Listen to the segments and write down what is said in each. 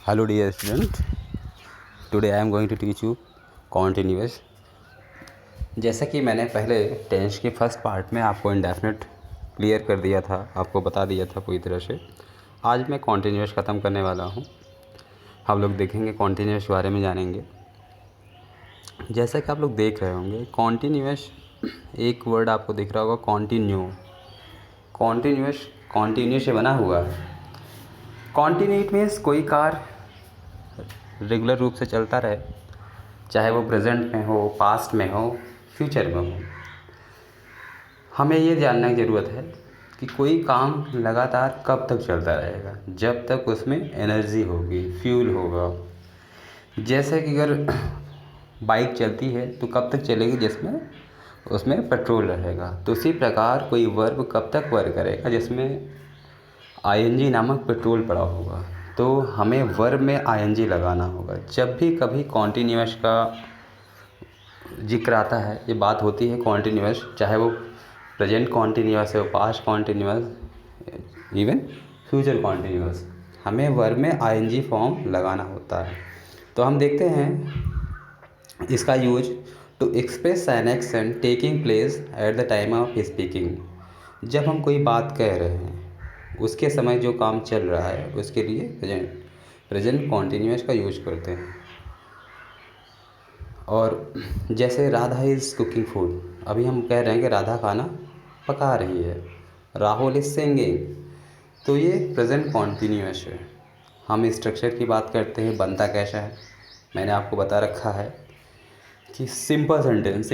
Hello dear student, today I am going to teach you continuous। जैसा कि मैंने पहले टेंस के फर्स्ट पार्ट में आपको इंडेफिनिट क्लियर कर दिया था, आपको बता दिया था पूरी तरह से। आज मैं कॉन्टीन्यूस ख़त्म करने वाला हूँ। हम लोग देखेंगे कॉन्टीन्यूस के बारे में जानेंगे। जैसा कि आप लोग देख रहे होंगे कॉन्टीन्यूस एक वर्ड आपको दिख रहा होगा कॉन्टिन्यू। कॉन्टीन्यूस कॉन्टिन्यू से बना हुआ है। कॉन्टिन्यूट मीन्स कोई कार्य रेगुलर रूप से चलता रहे, चाहे वो प्रेजेंट में हो, पास्ट में हो, फ्यूचर में हो। हमें ये जानने की ज़रूरत है कि कोई काम लगातार कब तक चलता रहेगा, जब तक उसमें एनर्जी होगी, फ्यूल होगा। जैसे कि अगर बाइक चलती है तो कब तक चलेगी, जिसमें उसमें पेट्रोल रहेगा। तो उसी प्रकार कोई वर्ब कब तक वर्क करेगा जिसमें आईएनजी नामक पेट्रोल पड़ा होगा। तो हमें वर्ब में आईएनजी लगाना होगा। जब भी कभी कॉन्टीन्यूअस का जिक्र आता है, ये बात होती है कॉन्टीन्यूअस, चाहे वो प्रेजेंट कॉन्टीन्यूअस है, past continuous, even future continuous, हमें वर्ब में आईएनजी फॉर्म लगाना होता है। तो हम देखते हैं इसका use to express an action taking place at the time of speaking. जब हम कोई बात कह रहे हैं, उसके समय जो काम चल रहा है, उसके लिए प्रेजेंट कॉन्टीन्यूअस का यूज करते हैं। और जैसे राधा इज़ कुकिंग फूड, अभी हम कह रहे हैं कि राधा खाना पका रही है। राहुल इज़ सिंगिंग, तो ये प्रेजेंट कॉन्टीन्यूअस है। हम स्ट्रक्चर की बात करते हैं, बनता कैसा है, मैंने आपको बता रखा है कि सिंपल सेंटेंस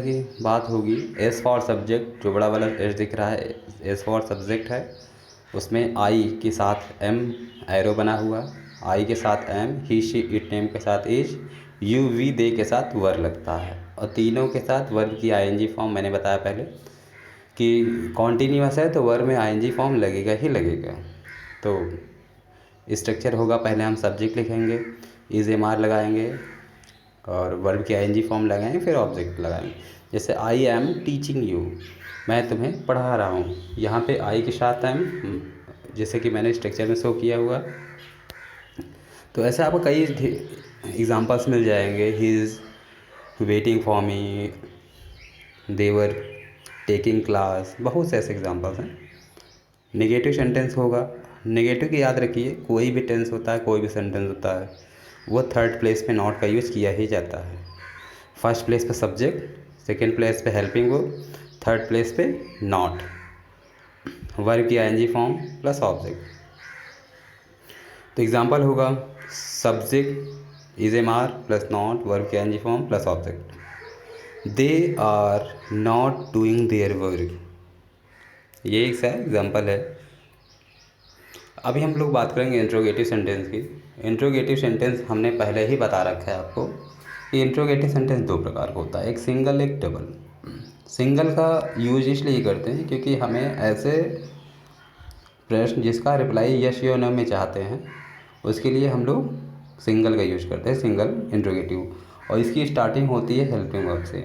की बात होगी। एस फॉर सब्जेक्ट, जो बड़ा वाला एस दिख रहा है, एस फॉर सब्जेक्ट है। उसमें आई के साथ एम एरो बना हुआ, आई के साथ am, he she it name के साथ इज, यू वी दे के साथ वर लगता है। और तीनों के साथ वर्ब की आईएनजी फॉर्म मैंने बताया पहले कि कॉन्टीन्यूअस है तो वर्ब में आईएनजी फॉर्म लगेगा ही लगेगा। तो स्ट्रक्चर होगा, पहले हम सब्जेक्ट लिखेंगे, इज एम आर लगाएंगे और वर्ब की आईएनजी फॉर्म लगाएंगे, फिर ऑब्जेक्ट लगाएंगे। जैसे आई एम टीचिंग यू, मैं तुम्हें पढ़ा रहा हूँ। यहाँ पे आई के साथ एम, जैसे कि मैंने स्ट्रक्चर में शो किया हुआ। तो ऐसे आपको कई एग्जांपल्स मिल जाएंगे। He is waiting for me, they're taking class, बहुत से ऐसे एग्जांपल्स हैं। नेगेटिव सेंटेंस होगा, नेगेटिव की याद रखिए, कोई भी टेंस होता है, कोई भी सेंटेंस होता है, वो थर्ड प्लेस पे नॉट का यूज़ किया ही जाता है। फर्स्ट प्लेस पे सब्जेक्ट, सेकेंड प्लेस पे हेल्पिंग वर्ब, थर्ड प्लेस पे नॉट, वर्ब की आईएनजी फॉर्म प्लस ऑब्जेक्ट। तो एग्जांपल होगा subject is am are plus not, verb की ING form plus object. They are not doing their work, ये एक सा example है। अभी हम लोग बात करेंगे इंट्रोगेटिव सेंटेंस की। इंट्रोगेटिव सेंटेंस हमने पहले ही बता रखा है आपको कि इंट्रोगेटिव सेंटेंस दो प्रकार का होता है, एक सिंगल एक डबल। सिंगल का यूज इसलिए करते हैं क्योंकि हमें ऐसे प्रश्न जिसका रिप्लाई यस या नो में चाहते हैं, उसके लिए हम लोग सिंगल का यूज करते हैं, सिंगल इंट्रोगेटिव। और इसकी स्टार्टिंग होती है हेल्पिंग वर्ब से।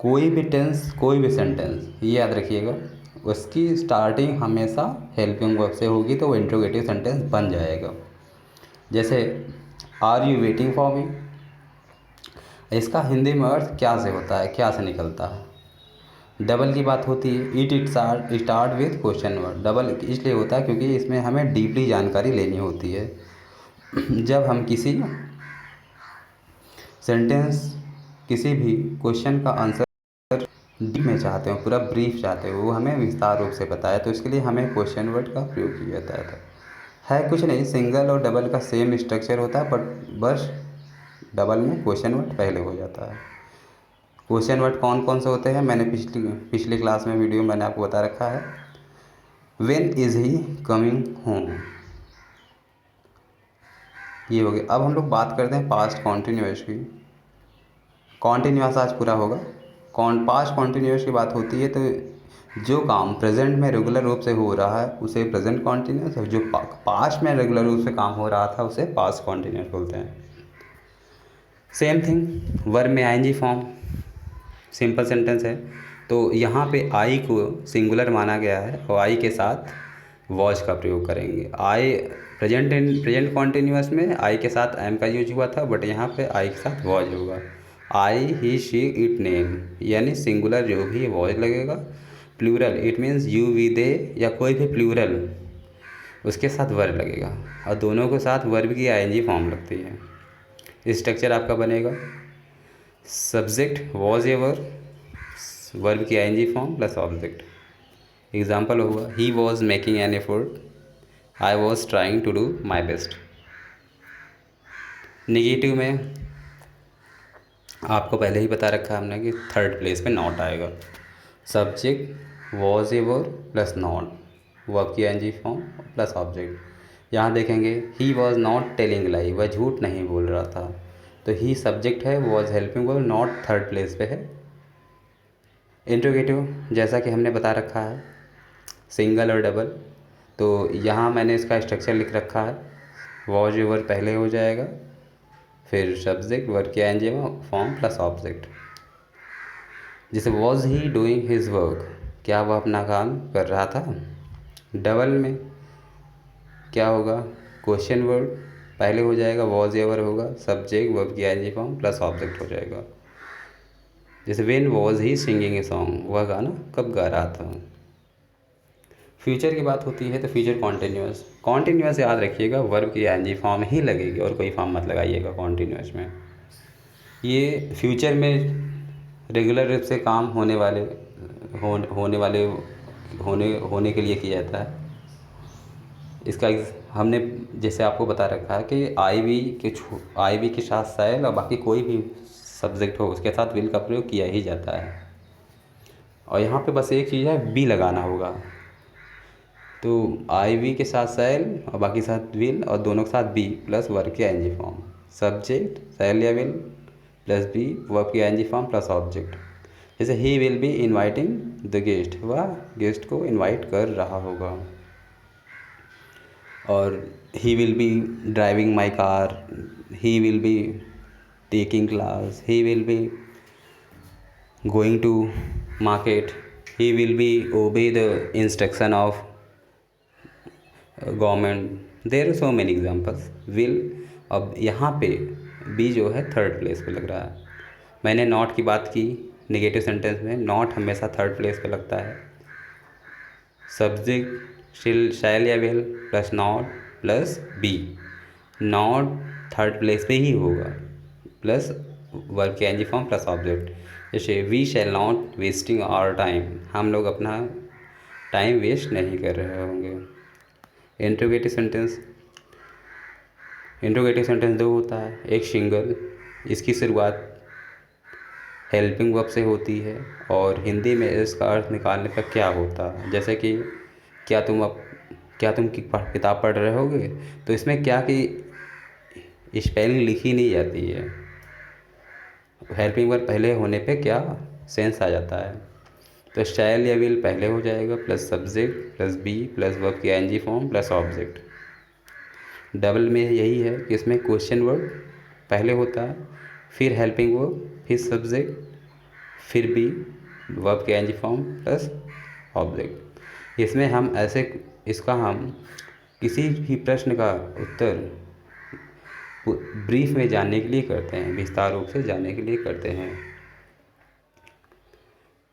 कोई भी टेंस, कोई भी सेंटेंस, ये याद रखिएगा, उसकी स्टार्टिंग हमेशा हेल्पिंग वर्ब से होगी, तो वो इंट्रोगेटिव सेंटेंस बन जाएगा। जैसे are you waiting for me, इसका हिंदी में अर्थ क्या से होता है, क्या से निकलता है। डबल की बात होती है, it start with question word. Double इसलिए होता है क्योंकि इसमें हमें डीपली जानकारी लेनी होती है। जब हम किसी सेंटेंस, किसी भी क्वेश्चन का आंसर डीप में चाहते हो, पूरा ब्रीफ चाहते हो, वो हमें विस्तार रूप से पता है, तो इसके लिए हमें क्वेश्चन वर्ड का प्रयोग किया जाता है। कुछ नहीं, सिंगल और डबल का सेम स्ट्रक्चर होता है, बट बस डबल में क्वेश्चन वर्ड पहले हो जाता है। क्वेश्चन वर्ड कौन कौन से होते हैं, मैंने पिछली क्लास में वीडियो मैंने आपको बता रखा है। When is he coming home, ये हो गया। अब हम लोग बात करते हैं पास्ट कॉन्टीन्यूअस की। कॉन्टीन्यूअस आज पूरा होगा। पास्ट कॉन्टीन्यूअस की बात होती है तो जो काम प्रेजेंट में रेगुलर रूप से हो रहा है उसे प्रेजेंट कॉन्टीन्यूअस, और जो पास्ट में रेगुलर रूप से काम हो रहा था उसे पास्ट कॉन्टीन्यूअस बोलते हैं। सेम थिंग, वर्ब में आईएनजी फॉर्म, सिंपल सेंटेंस है। तो यहाँ पे आई को सिंगुलर माना गया है और आई के साथ वॉज का प्रयोग करेंगे। आई प्रेजेंट कॉन्टिन्यूअस में आई के साथ एम का यूज हुआ था, बट यहाँ पे आई के साथ वॉज होगा। I he she it name, यानी सिंगुलर जो भी वॉज लगेगा। Plural it means you we they या कोई भी प्लूरल उसके साथ वर्ब लगेगा, और दोनों के साथ वर्ब की आईएनजी फॉर्म लगती है। स्ट्रक्चर आपका बनेगा सब्जेक्ट वॉज एवर, वर्ब की ING form plus object. Example होगा he was making an effort, I was trying to do my best. Negative में आपको पहले ही बता रखा है हमने कि थर्ड प्लेस पे नॉट आएगा। Subject was ever plus not, verb की एनजी फॉर्म प्लस ऑब्जेक्ट। यहाँ देखेंगे he was not telling lie, वह झूठ नहीं बोल रहा था, तो ही सब्जेक्ट है, was helping verb, not third place पे है। इंट्रोगेटिव जैसा कि हमने बता रखा है सिंगल और डबल, तो यहाँ मैंने इसका स्ट्रक्चर लिख रखा है। वॉज एवर पहले हो जाएगा, फिर सब्जेक्ट वर्ब की एनजी फॉर्म प्लस ऑब्जेक्ट। जैसे was he doing his work, क्या वह अपना काम कर रहा था। डबल में क्या होगा, क्वेश्चन वर्ड पहले हो जाएगा, वॉज एवर होगा, सब्जेक्ट वर्ब की एनजी फॉर्म प्लस ऑब्जेक्ट हो जाएगा। जैसे when was he singing a song, वह गाना कब गा रहा था। फ्यूचर की बात होती है तो फ्यूचर कॉन्टिन्यूअस याद रखिएगा, वर्ब की एनजी फॉर्म ही लगेगी और कोई फॉर्म मत लगाइएगा कॉन्टिन्यूअस में। ये फ्यूचर में रेगुलर रूप से काम होने वाले होने के लिए किया जाता है। इसका हमने जैसे आपको बता रखा है कि आई वी के साथ सैल और बाकी कोई भी सब्जेक्ट हो उसके साथ विल का प्रयोग किया ही जाता है। और यहाँ पे बस एक चीज़ है, बी लगाना होगा। तो आई वी के साथ सैल और बाकी साथ विल, और दोनों के साथ बी प्लस वर्ब की एनजी फॉर्म। सब्जेक्ट सैल या विल प्लस बी वर्ब की एनजी फॉर्म प्लस ऑब्जेक्ट। जैसे he will be inviting the guest, वह गेस्ट को इनवाइट कर रहा होगा। और he will be driving my car, he will be taking class, he will be going to market, he will be obey the instruction of government. There are so many examples. Will, अब यहाँ पे B जो है third place पे लग रहा है। मैंने नॉट की बात की, नेगेटिव सेंटेंस में नॉट हमेशा थर्ड प्लेस पे लगता है। सब्जेक्ट शैल या will plus not plus be, not third place पे ही होगा, प्लस वर्ब की एनजी फॉर्म प्लस ऑब्जेक्ट। जैसे we shall not wasting our time, हम लोग अपना टाइम वेस्ट नहीं कर रहे होंगे। इंट्रोगेटिव सेंटेंस दो होता है, एक सिंगल, इसकी शुरुआत हेल्पिंग वर्ब से होती है, और हिंदी में इसका अर्थ निकालने पर क्या होता है। जैसे कि क्या तुम किताब पढ़ रहे होगे, तो इसमें क्या की स्पेलिंग लिखी नहीं जाती है, हेल्पिंग वर्ब पहले होने पे क्या सेंस आ जाता है। तो शैल या विल पहले हो जाएगा, plus subject plus be plus verb की NG form plus object. Double में यही है कि इसमें क्वेश्चन वर्ड पहले होता है, फिर हेल्पिंग वर्ब, फिर सब्जेक्ट, फिर बी वर्ब के एनजी फॉर्म प्लस ऑब्जेक्ट। इसमें हम किसी भी प्रश्न का उत्तर ब्रीफ में जानने के लिए करते हैं, विस्तार रूप से जानने के लिए करते हैं।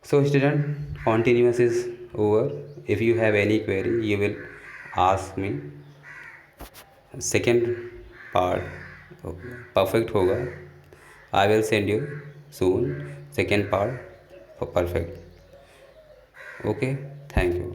So student, continuous is over. If you have any query, you will ask me. Second part perfect होगा, I will send you soon second part for perfect. Okay, thank you.